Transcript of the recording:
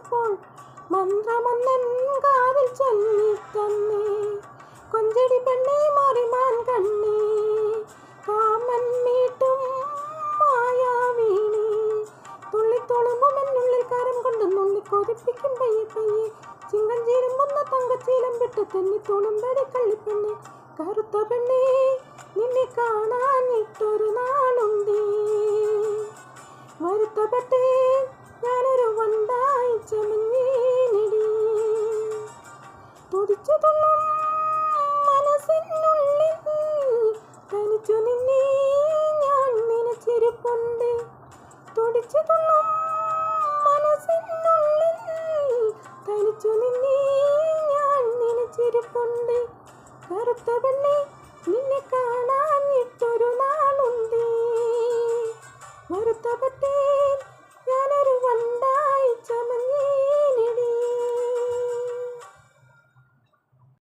വന്നപ്പോൾ മന്ത്രമൊന്നൻ കാതിൽ ചൊല്ലിത്തന്നേ. കൊഞ്ചടി പെണ്ണേ മാറിമാൻ കണ്ണേ, കാമൻ മീട്ടും മായാവീണി, തുള്ളിത്തോളുമ്പുമെന്നുള്ളിൽ കരം കൊണ്ട് നുള്ളി കൊതിപ്പിക്കും പയ്യെ പയ്യെ. ചിങ്കഞ്ചീരുമ്പുന്ന തങ്കച്ചീലം വിട്ട് തന്നെ തുളുമ്പടി കള്ളിപ്പെണ്ണെ. കറുത്ത പെണ്ണേ നിന്നെ കാണാനിട്ടൊരു നാളുണ്ടേ, വരുത്തപ്പെട്ടേ ഞാനൊരു വണ്ടായി ചമഞ്ഞേനടി. തുടിച്ചു തുള്ളും മനസ്സിനുള്ളിൽ തനിച്ചു നിന്നെ ഞാൻ നനച്ചിരിപ്പുണ്ട്. തുടിച്ചു തുള്ളും മനസ്സിനുള്ളിൽ തനിച്ചു നിന്നെ ഞാൻ നനച്ചിരിപ്പുണ്ട്. കറുത്ത പെണ്ണേ നിന്നെ കാണാനിട്ടൊരു നാളുണ്ട്, വരുത്തപ്പെട്ട